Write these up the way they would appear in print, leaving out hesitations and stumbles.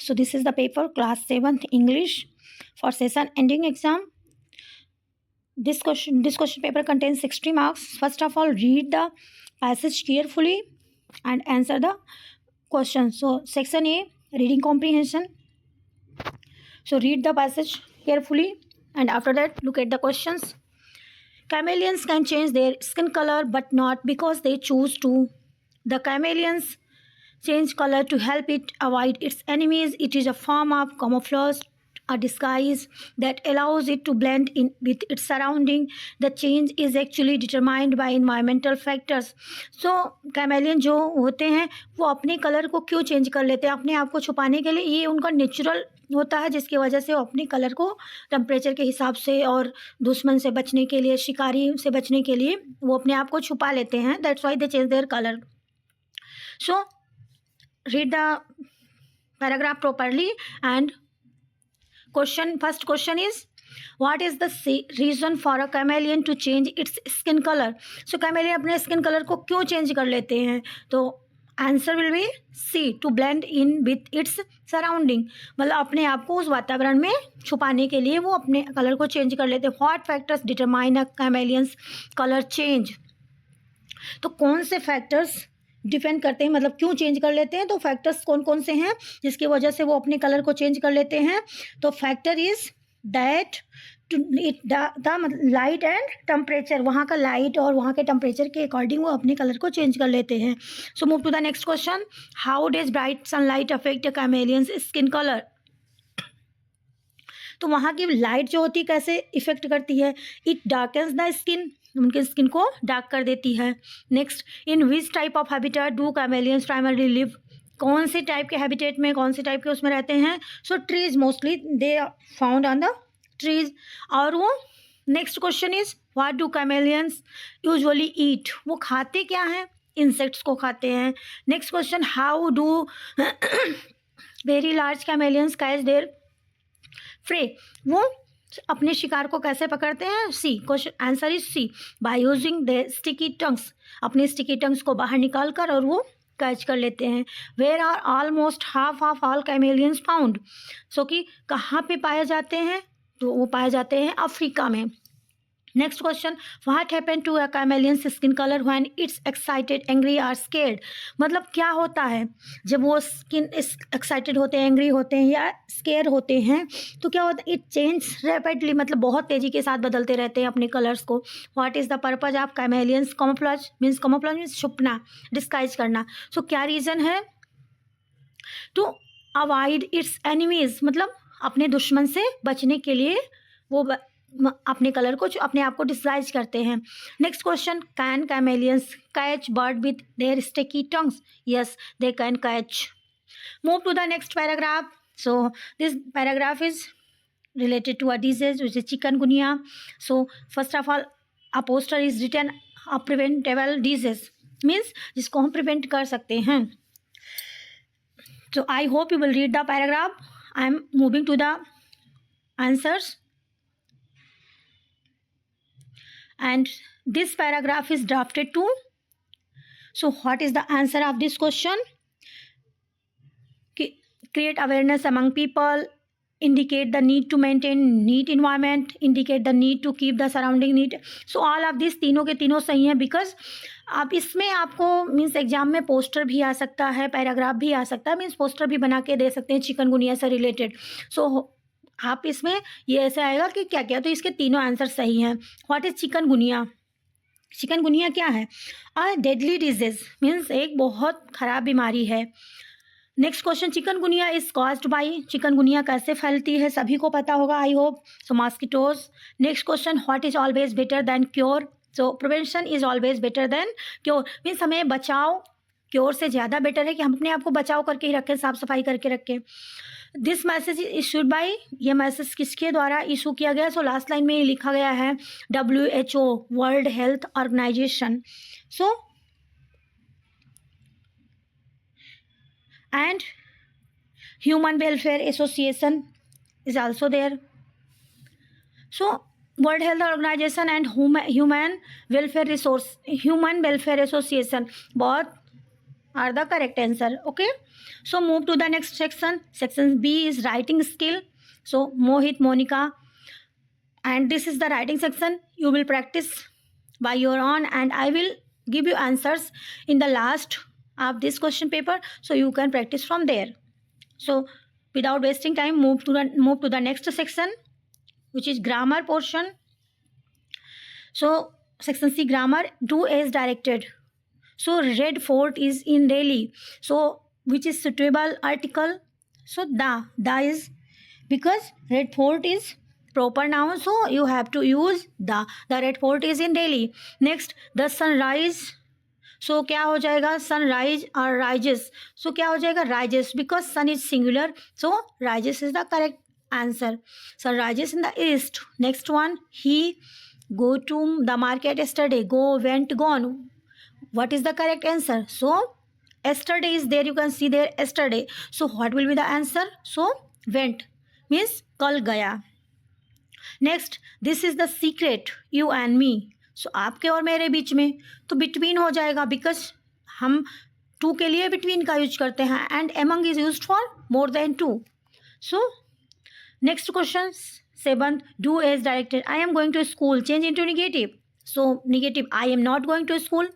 So this is the paper, class 7th English for session ending exam. This question paper contains 60 marks. First of all, read the passage carefully and answer the question. So section A, reading comprehension. So read the passage carefully and after that look at the questions. Chameleons can change their skin color but not because they choose to. The chameleons change color to help it avoid its enemies. It is a form of camouflage, a disguise that allows it to blend in with its surrounding. The change is actually determined by environmental factors. So chameleon जो होते हैं वो अपने colour को क्यों change कर लेते हैं? अपने आप को छुपाने के लिए। ये उनका नेचुरल होता है जिसकी वजह से वो अपने कलर को टेम्परेचर के हिसाब से और दुश्मन से बचने के लिए, शिकारी से बचने के लिए वो अपने आप को छुपा लेते हैं. That's why they change their colour. So read the paragraph properly and first question is, what is the reason for a chameleon to change its skin color? So chameleon अपने skin color को क्यों change कर लेते हैं? तो answer will be C, to blend in with its surrounding. मतलब अपने आप को उस वातावरण में छुपाने के लिए वो अपने कलर को चेंज कर लेते हैं. What factors determine a chameleon's colour change? तो कौन से फैक्टर्स डिपेंड करते हैं, मतलब क्यों चेंज कर लेते हैं? तो फैक्टर्स कौन कौन से हैं जिसकी वजह से वो अपने कलर को चेंज कर लेते हैं? तो factor is that the light and temperature. वहाँ का लाइट और वहाँ के टेम्परेचर के अकॉर्डिंग वो अपने कलर को चेंज कर लेते हैं. So move to the next question. How does bright sunlight affect a chameleon's skin colour? तो वहाँ की लाइट जो होती है कैसे इफेक्ट करती है? इट डार्कन्स द स्किन, उनके स्किन को डार्क कर देती है. Next, in which type of habitat do chameleons primarily live? कौन से टाइप के हैबिटेट में, कौन से टाइप के उसमें रहते हैं? So trees, mostly they found on the trees. और वो next question is, what do chameleons usually eat? वो खाते क्या हैं? इंसेक्ट्स को खाते हैं. Next question, how do very large chameleons catch their prey? वो अपने शिकार को कैसे पकड़ते हैं? C. Question answer is C, by using the sticky tongues. अपने स्टिकी टंग्स को बाहर निकाल कर और वो कैच कर लेते हैं. Where are almost half of all chameleons found? So कि कहाँ पे पाए जाते हैं? तो वो पाए जाते हैं अफ्रीका में. Next question, what happen to a chameleon's skin colour when it's excited, angry और स्केर्ड? मतलब क्या होता है जब वो स्किन एक्साइटेड होते हैं, एंग्री होते हैं या स्केयर होते हैं? तो क्या होता है? इट चेंज रैपिडली, मतलब बहुत तेज़ी के साथ बदलते रहते हैं अपने कलर्स को. What is the purpose of chameleons? Camouflage means छुपना, डिस्गाइज करना. सो क्या रीज़न है? टू अवॉइड इट्स एनिमीज, मतलब अपने दुश्मन से बचने के लिए वो अपने कलर को, अपने आप को डिस्गाइज करते हैं. Next question, can chameleons catch bird with their sticky tongues? Yes, they can catch. Move to the next paragraph. So this paragraph is related to a disease which is chikungunya. So first of all, a poster is written, a preventable disease means जिसको हम prevent कर सकते हैं. So I hope you will read the paragraph. I am moving to the answers. And this paragraph is drafted to. So what is the answer of this question? Create awareness among people, indicate the need to maintain neat environment, indicate the need to keep the surrounding neat. So all of this तीनों के तीनों सही हैं, because आप इसमें आपको means exam में poster भी आ सकता है, पैराग्राफ भी आ सकता है, मीन्स पोस्टर भी बना के दे सकते हैं चिकनगुनिया से रिलेटेड. सो आप इसमें ये ऐसे आएगा कि क्या क्या, तो इसके तीनों आंसर सही हैं. What is chikungunya? चिकनगुनिया क्या है? अ डेडली डिजीज मीन्स एक बहुत खराब बीमारी है. Next question, chikungunya is caused by? Chikungunya कैसे फैलती है सभी को पता होगा I hope. So mosquitoes. Next question, what is always better than cure? So prevention is always better than cure means हमें बचाव क्योर से ज़्यादा बेटर है कि हम अपने आप को बचाव करके ही रखें, साफ सफाई करके रखें. दिस मैसेज इशूड बाई, ये मैसेज किसके द्वारा इशू किया गया? सो लास्ट लाइन में लिखा गया है WHO, world health organization. So and human welfare association is also there. So world health organization and human welfare association बहुत are the correct answer. Okay, so move to the next section. Section B is writing skill. So Mohit, Monica, and this is the writing section. You will practice by your own, and I will give you answers in the last of this question paper, so you can practice from there. So without wasting time, move to the next section, which is grammar portion. So section C, grammar. Do as directed. So Red Fort is in Delhi. So which is suitable article? So the is, because Red Fort is proper noun, so you have to use the Red Fort is in Delhi. Next, the sunrise. So क्या हो जाएगा? Sunrise or rises. So क्या हो जाएगा? Rises, because sun is singular. So rises is the correct answer. Sunrises in the east. Next one, he go to the market yesterday. Go, went, gone. What is the correct answer? So yesterday is there, you can see there yesterday. So what will be the answer? So went means कल गया. Next, this is the secret, you and me. So आपके और मेरे बीच में, तो between हो जाएगा, because हम टू के लिए between का यूज करते हैं, and among is used for more than two. So next question, 7th, do as directed. I am going to school, change into negative. So negative, I am not going to school.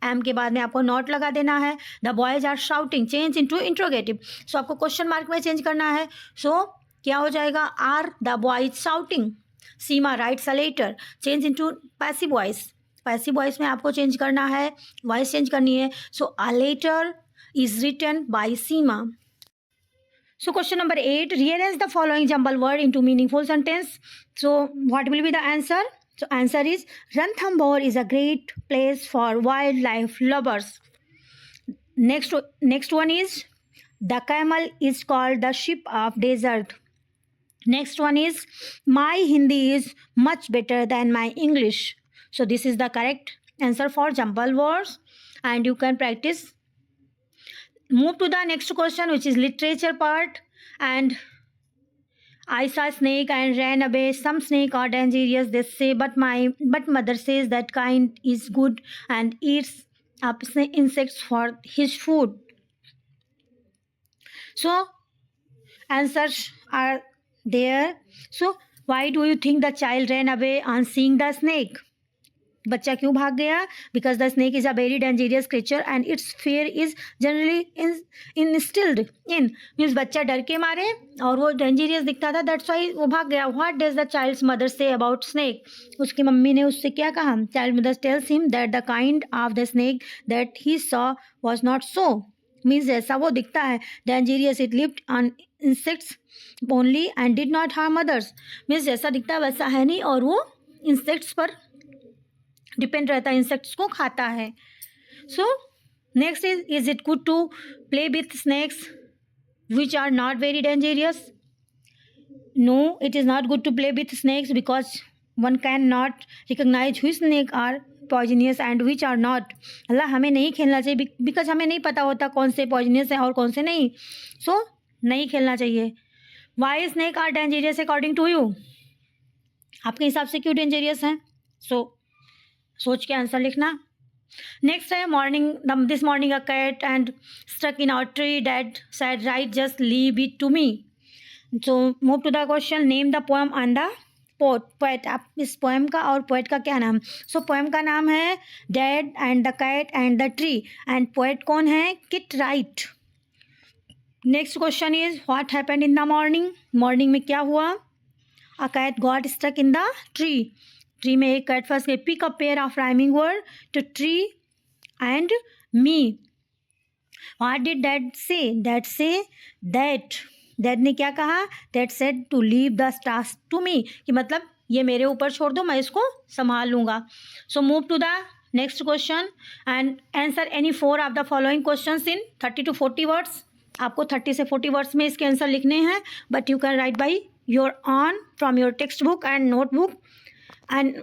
am के बाद में आपको not लगा देना है. The boys are shouting, change into interrogative. So आपको question mark में change करना है. So क्या हो जाएगा? Are the boys shouting? Seema writes a letter, change into passive voice. Passive voice में आपको change करना है, voice change करनी है. So a letter is written by Seema. So question number 8, rearrange the following jumble word into meaningful sentence. So what will be the answer? So answer is, Ranthambore is a great place for wildlife lovers. Next one is, the camel is called the ship of desert. Next one is, my Hindi is much better than my English. So this is the correct answer for jumble words, and you can practice. Move to the next question, which is literature part. And I saw a snake and ran away. Some snake are dangerous, they say, but mother says that kind is good and eats up insects for his food. So answers are there. So why do you think the child ran away on seeing the snake? बच्चा क्यों भाग गया? Because the snake is a very dangerous creature and its fear is generally instilled in, means बच्चा डर के मारे और वो dangerous दिखता था, that's why वो भाग गया. What does the child's mother say about snake? उसकी मम्मी ने उससे क्या कहा? Child mother tells him that the kind of the snake that he saw was not so, means जैसा वो दिखता है dangerous, it lived on insects only and did not harm others, means जैसा दिखता है वैसा है नहीं और वो insects पर डिपेंड रहता है, इंसेक्ट्स को खाता है. So next is it good to play with snakes which are not very dangerous? No, it is not good to play with snakes because one can not recognise which snake are poisonous and which are not. अल्लाह, हमें नहीं खेलना चाहिए because हमें नहीं पता होता कौन से पॉइजनियस हैं और कौन से नहीं. सो नहीं खेलना चाहिए. Why snake are dangerous according to you? आपके हिसाब से क्यों डेंजरियस हैं? सो सोच के आंसर लिखना. नेक्स्ट है morning. This morning a cat and stuck in our tree, dad said right just leave it to me. So move to the question, name the poem and the poet. आप इस poem का और poet का क्या नाम? सो poem का नाम है dad and the cat and the tree, and poet कौन है? Kit Wright. Next question is, what happened in the morning? Morning में क्या हुआ? A cat got stuck in the tree. Tree में एक कैट फंस गई. Pick a pair of rhyming word to tree and me. What did dad say? Dad say that. Dad ने क्या कहा? Dad said to leave the task to me, कि मतलब ये मेरे ऊपर छोड़ दो, मैं इसको संभाल लूँगा. So move to the next question and answer any 4 of the following questions in 30 to 40 words. आपको 30 से 40 वर्ड्स में इसके आंसर लिखने हैं, but you can write by your on from your text book and notebook. And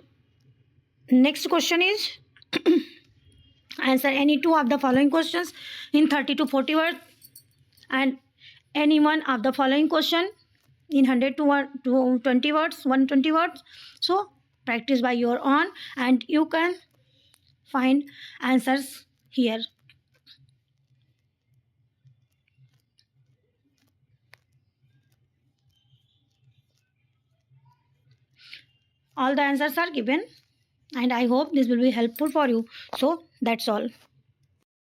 next question is answer any 2 of the following questions in 30 to 40 words and any one of the following question in 100 to 120 words, 120 words. So practice by your own and you can find answers here. All the answers are given, and I hope this will be helpful for you. So that's all.